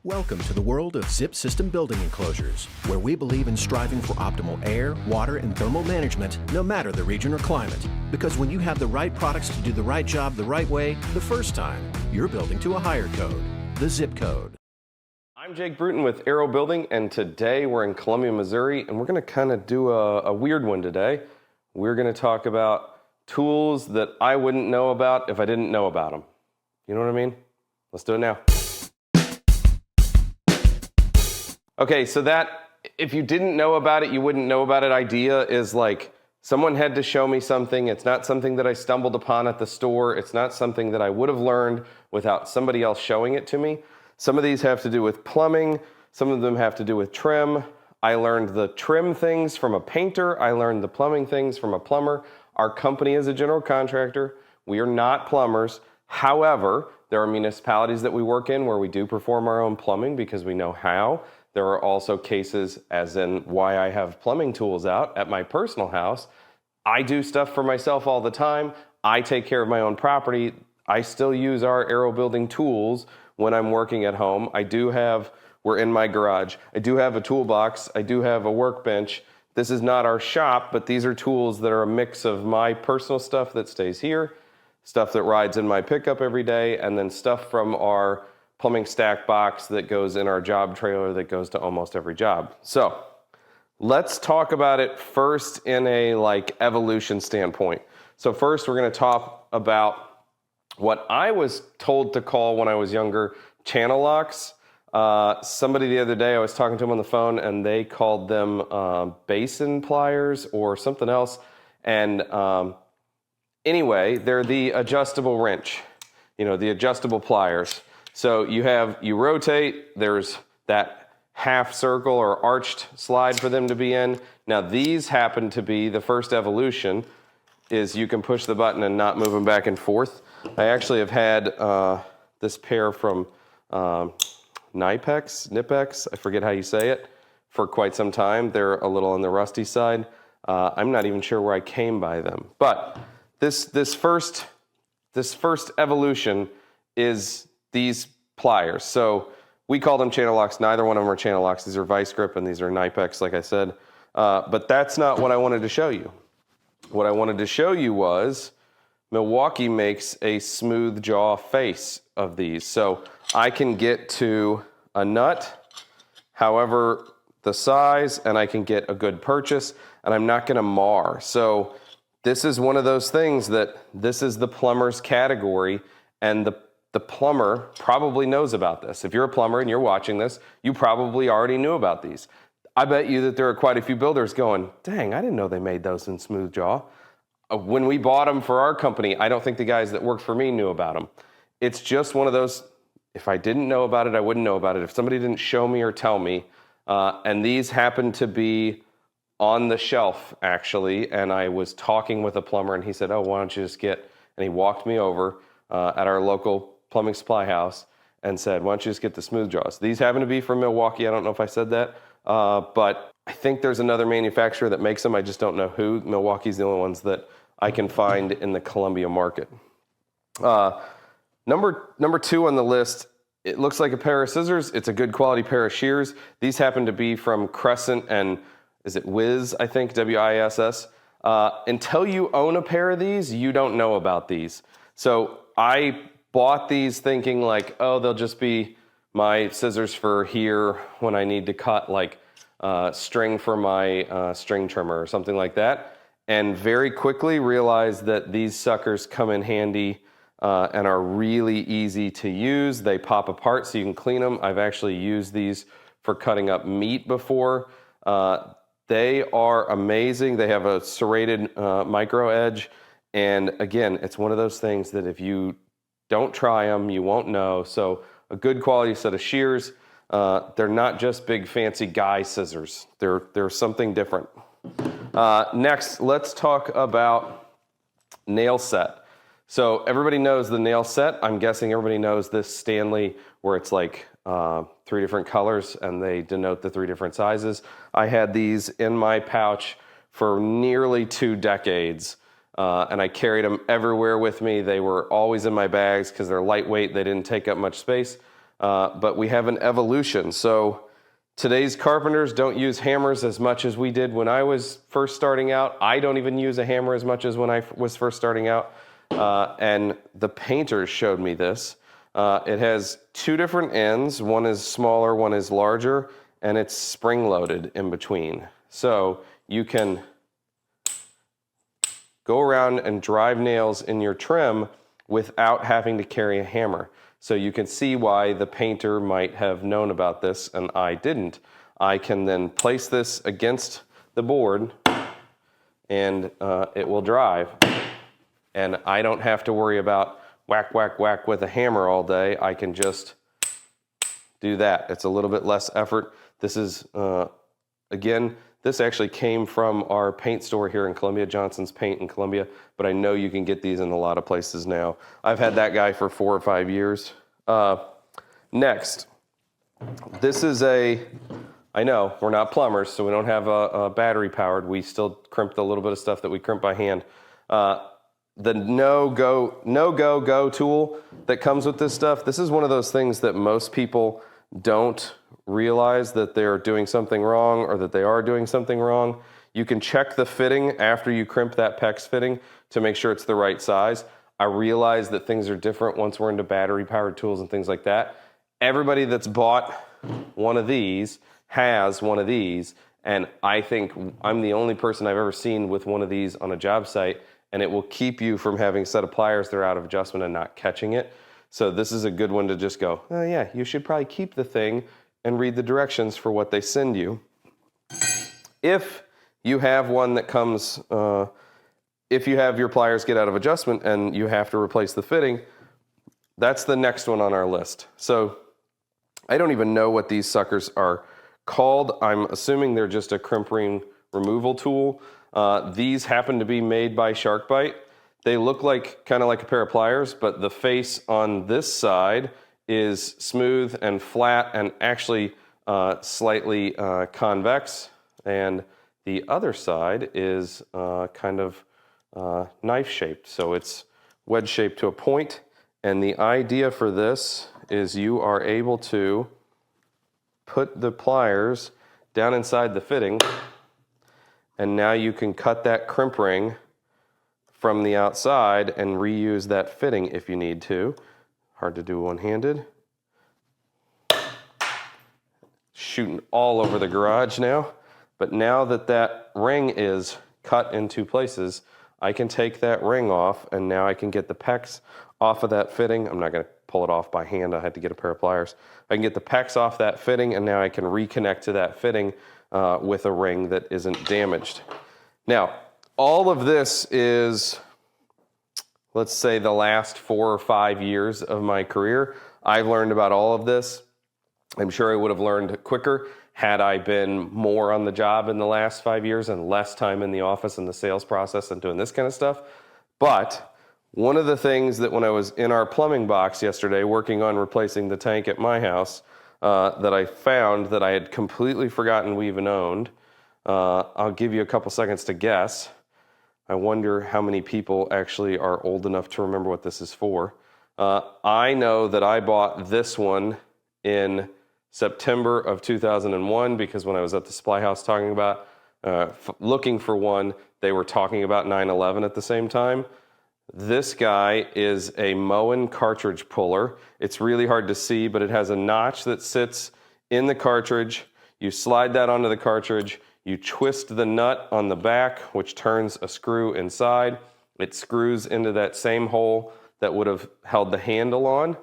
Welcome to the world of Zip System building enclosures, where we believe in striving for optimal air, water, and thermal management, no matter the region or climate. Because when you have the right products to do the right job the right way, the first time, you're building to a higher code, the Zip Code. I'm Jake Bruton with Aarow Building, and today we're in Columbia, Missouri, and we're going to kind of do a weird one today. We're going to talk about tools that I wouldn't know about if I didn't know about them. You know what I mean? Let's do it now. Okay, so that, if you didn't know about it, you wouldn't know about it idea is like, someone had to show me something. It's not something that I stumbled upon at the store. It's not something that I would have learned without somebody else showing it to me. Some of these have to do with plumbing. Some of them have to do with trim. I learned the trim things from a painter. I learned the plumbing things from a plumber. Our company is a general contractor. We are not plumbers. However, there are municipalities that we work in where we do perform our own plumbing because we know how. There are also cases, as in why I have plumbing tools out at my personal house. I do stuff for myself all the time. I take care of my own property. I still use our Aarow Building tools when I'm working at home. We're in my garage. I do have a toolbox. I do have a workbench. This is not our shop, but these are tools that are a mix of my personal stuff that stays here, stuff that rides in my pickup every day, and then stuff from our plumbing stack box that goes in our job trailer that goes to almost every job. So let's talk about it first in a evolution standpoint. So first we're going to talk about what I was told to call when I was younger channel locks. Somebody the other day, I was talking to them on the phone and they called them basin pliers or something else. And anyway, they're the adjustable wrench, the adjustable pliers. So you rotate, there's that half circle or arched slide for them to be in. Now these happen to be the first evolution is you can push the button and not move them back and forth. I actually have had this pair from Nipex, I forget how you say it, for quite some time. They're a little on the rusty side. I'm not even sure where I came by them. But this first evolution is these pliers. So we call them channel locks. Neither one of them are channel locks. These are vice grip and these are Nipex, like I said. But that's not what I wanted to show you. What I wanted to show you was Milwaukee makes a smooth jaw face of these. So I can get to a nut, however the size, and I can get a good purchase, and I'm not gonna mar. So this is one of those things that this is the plumber's category, and the plumber probably knows about this. If you're a plumber and you're watching this, you probably already knew about these. I bet you that there are quite a few builders going, dang, I didn't know they made those in smooth jaw. When we bought them for our company, I don't think the guys that worked for me knew about them. It's just one of those, if I didn't know about it, I wouldn't know about it. If somebody didn't show me or tell me, and these happen to be on the shelf, actually, and I was talking with a plumber, and he said, oh, why don't you just and he walked me over at our local plumbing supply house and said, why don't you just get the smooth jaws? These happen to be from Milwaukee. I don't know if I said that, but I think there's another manufacturer that makes them. I just don't know who. Milwaukee's the only ones that I can find in the Columbia market. Number two on the list, it looks like a pair of scissors. It's a good quality pair of shears. These happen to be from Crescent and is it Wiss, I think, W-I-S-S. Until you own a pair of these, you don't know about these. So I bought these thinking they'll just be my scissors for here when I need to cut string for my string trimmer or something like that. And very quickly realized that these suckers come in handy and are really easy to use. They pop apart so you can clean them. I've actually used these for cutting up meat before. They are amazing. They have a serrated micro edge. And again, it's one of those things that if you don't try them, you won't know. So a good quality set of shears. They're not just big fancy guy scissors. They're something different. Next, let's talk about nail set. So everybody knows the nail set. I'm guessing everybody knows this Stanley where it's 3 different colors and they denote the 3 different sizes. I had these in my pouch for nearly 2 decades. And I carried them everywhere with me. They were always in my bags because they're lightweight. They didn't take up much space. but we have an evolution. So today's carpenters don't use hammers as much as we did when I was first starting out. I don't even use a hammer as much as when I was first starting out. And the painters showed me this. It has two different ends. One is smaller, one is larger, and it's spring-loaded in between. So you can go around and drive nails in your trim without having to carry a hammer. So you can see why the painter might have known about this and I didn't. I can then place this against the board and it will drive. And I don't have to worry about whack, whack, whack with a hammer all day. I can just do that. It's a little bit less effort. This is, again, this actually came from our paint store here in Columbia, Johnson's Paint in Columbia, but I know you can get these in a lot of places now. I've had that guy for 4 or 5 years. Next, this is I know we're not plumbers, so we don't have a battery powered. We still crimp the little bit of stuff that we crimp by hand. The no-go tool that comes with this stuff, this is one of those things that most people don't realize that they're doing something wrong or that they are doing something wrong. You can check the fitting after you crimp that PEX fitting to make sure it's the right size. I realize that things are different once we're into battery-powered tools and things like that. Everybody that's bought one of these has one of these, and I think I'm the only person I've ever seen with one of these on a job site, and it will keep you from having a set of pliers that are out of adjustment and not catching it. So this is a good one to just go, oh yeah, you should probably keep the thing and read the directions for what they send you. If you have one that comes, if you have your pliers get out of adjustment and you have to replace the fitting, that's the next one on our list. So I don't even know what these suckers are called. I'm assuming they're just a crimp ring removal tool. These happen to be made by SharkBite. They look like kind of like a pair of pliers, but the face on this side is smooth and flat and actually slightly convex, and the other side is kind of knife shaped, so it's wedge shaped to a point. And the idea for this is you are able to put the pliers down inside the fitting, and now you can cut that crimp ring from the outside and reuse that fitting if you need to. Hard to do one-handed. Shooting all over the garage now. But now that that ring is cut in two places, I can take that ring off, and now I can get the PEX off of that fitting. I'm not going to pull it off by hand. I had to get a pair of pliers. I can get the PEX off that fitting, and now I can reconnect to that fitting with a ring that isn't damaged. Now, all of this is, let's say, the last 4 or 5 years of my career. I've learned about all of this. I'm sure I would have learned quicker had I been more on the job in the last 5 years and less time in the office and the sales process and doing this kind of stuff. But one of the things that when I was in our plumbing box yesterday working on replacing the tank at my house that I found that I had completely forgotten we even owned, I'll give you a couple seconds to guess. I wonder how many people actually are old enough to remember what this is for. I know that I bought this one in September of 2001 because when I was at the supply house talking about looking for one, they were talking about 9/11 at the same time. This guy is a Moen cartridge puller. It's really hard to see, but it has a notch that sits in the cartridge. You slide that onto the cartridge. You twist the nut on the back, which turns a screw inside. It screws into that same hole that would have held the handle on,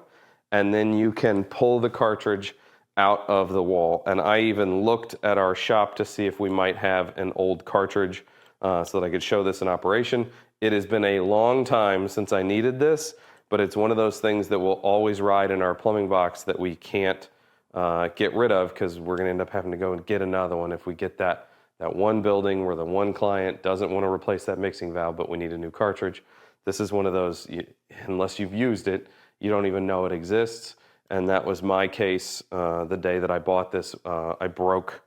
and then you can pull the cartridge out of the wall. And I even looked at our shop to see if we might have an old cartridge so that I could show this in operation. It has been a long time since I needed this, but it's one of those things that will always ride in our plumbing box that we can't get rid of because we're going to end up having to go and get another one if we get that one building where the one client doesn't want to replace that mixing valve, but we need a new cartridge. This is one of those, unless you've used it, you don't even know it exists. And that was my case the day that I bought this. I broke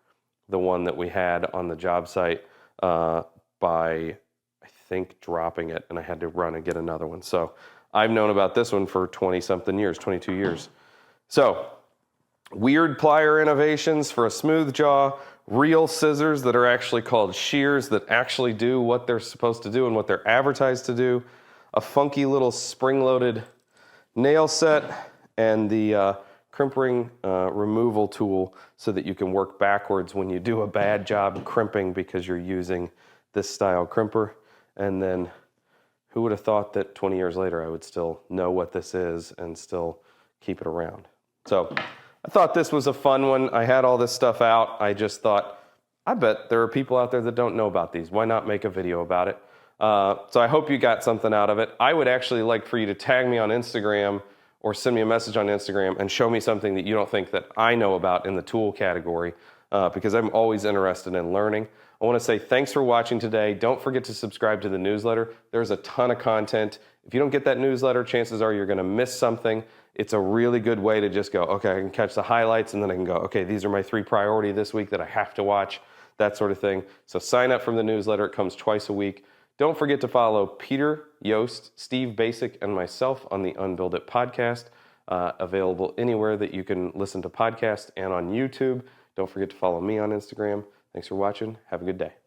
the one that we had on the job site by, I think, dropping it, and I had to run and get another one. So I've known about this one for 20-something years, 22 years. So weird plier innovations for a smooth jaw, real scissors that are actually called shears that actually do what they're supposed to do and what they're advertised to do, a funky little spring-loaded nail set, and the crimp ring removal tool so that you can work backwards when you do a bad job crimping because you're using this style crimper. And then who would have thought that 20 years later I would still know what this is and still keep it around. So I thought this was a fun one. I had all this stuff out. I just thought, I bet there are people out there that don't know about these. Why not make a video about it? So I hope you got something out of it. I would actually like for you to tag me on Instagram or send me a message on Instagram and show me something that you don't think that I know about in the tool category, because I'm always interested in learning. I want to say thanks for watching today. Don't forget to subscribe to the newsletter. There's a ton of content. If you don't get that newsletter, chances are you're going to miss something. It's a really good way to just go, okay, I can catch the highlights, and then I can go, okay, these are my 3 priority this week that I have to watch, that sort of thing. So sign up from the newsletter. It comes twice a week. Don't forget to follow Peter, Yost, Steve Basic, and myself on the Unbuild It podcast, available anywhere that you can listen to podcasts and on YouTube. Don't forget to follow me on Instagram. Thanks for watching. Have a good day.